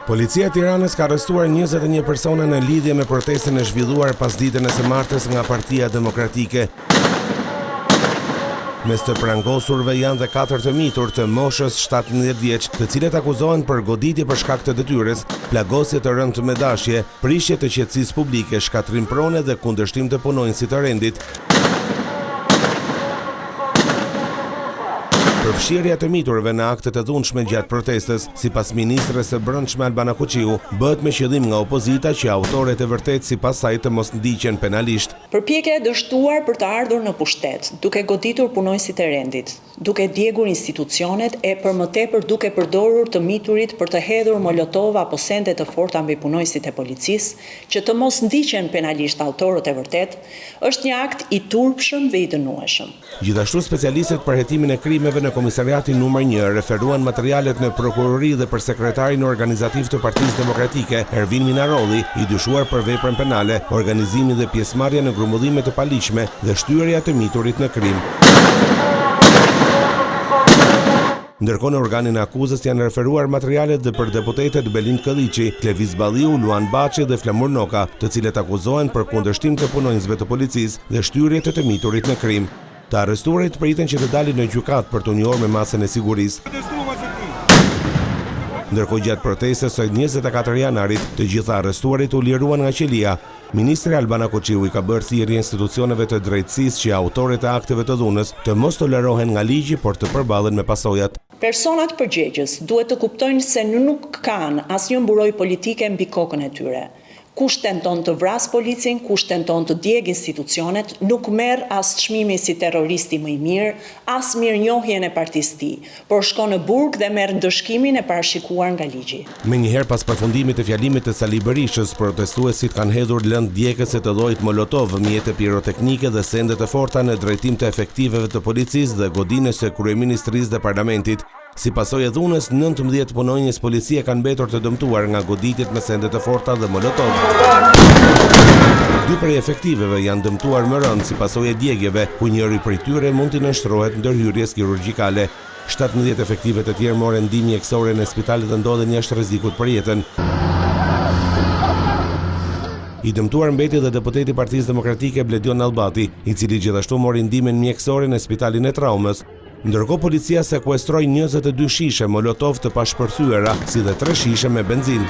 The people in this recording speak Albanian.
Policia e Tiranës ka arrestuar 21 persona në lidhje me protestën e zhvilluar pas ditën e së martës nga Partia Demokratike. Mes të prangosurve janë dhe 4 të mitur të moshës 17 vjeç, të cilët akuzohen për goditje për shkak të detyrës, plagosje të rënd me dashje, prishje të qetësisë publike, shkatrim prone dhe kundërshtim të punonjësit të rendit. Përfshirja të miturve në aktet e dhunshme gjatë protestës, sipas ministres së Brendshme Albana Kuqiu, bëhet me qëllim nga opozita që autoret e vërtet sipas saj të mos ndiqen penalisht. Përpjekja e dështuar për të ardhur në pushtet, duke goditur punonjësit e rendit, duke djegur institucionet e për më tepër duke përdorur të miturit për të hedhur molotova apo sende të forta mbi punonjësit e policisë, që të mos ndiqen penalisht autorët e vërtet, është një akt i turpshëm dhe i dënueshëm. Gjithashtu specialistët për hetimin e krimeve në Komisariatin numër 1 referuan materialet në prokurori dhe për sekretarin organizativ të Partisë Demokratike, Ervin Minarolli, i dyshuar për veprën penale, organizimi dhe pjesëmarrje në grumbullime të paligjshme dhe shtyrja të miturit në krim. Ndërkohë në organin e akuzës janë referuar materialet dhe për deputetet Belin Këlliqi, Kleviz Balliu, Luan Baçi dhe Flamur Noka, të cilët akuzohen për kundërshtim të punonjësve të policisë dhe shtyrje të miturit në krim. Të arrestuarit priten që të dalin në gjykat për të njohur me masën e sigurisë. Ndërkohë gjatë protestës së 24 janarit, të gjitha arrestuarit u liruan nga qelia. Ministri Albana Kuqiu i ka bërë thirrje institucioneve të drejtësisë që autorët e akteve të dhunës të mos tolerohen nga ligji, por të përballen me pasojat. Personat përgjegjës duhet të kuptojnë se nuk kanë asnjë mburojë politike mbi kokën e tyre. Kush tenton të vras policin, kush tenton të djeg institucionet, nuk merr as çmimi si terroristi më i mirë, as mirënjohjen e partisë tij, por shkon në burg dhe merr ndëshkimin e parashikuar nga ligji. Menjëherë pas përfundimit të fjalimit të Sali Berishës, protestuesit kanë hedhur lëndë djegëse të llojit molotov, mjete piroteknike dhe sende të forta në drejtim të efektiveve të policisë dhe godinës së kryeministrisë dhe parlamentit. Si pasojë e dhunës, 19 punonjës policie kanë mbetur të dëmtuar nga goditjet me sende të forta dhe molotov. 2 prej efektiveve janë dëmtuar më rënd si pasojë e djegjeve, ku njëri prej tyre mund të nënshtrohet ndërhyrjes kirurgjikale. 17 efektive të tjerë morën ndihmë mjekësore në spitalet dhe ndodhen jashtë rrezikut për jetën. I dëmtuar mbeti dhe deputeti i Partisë Demokratike Bledion Allbati, i cili gjithashtu mori ndihmën mjekësore në spitalin e traumës. Ndërkohë policia sekuestroi 22 shishe molotov të pashpërthyera, si dhe 3 shishe me benzinë.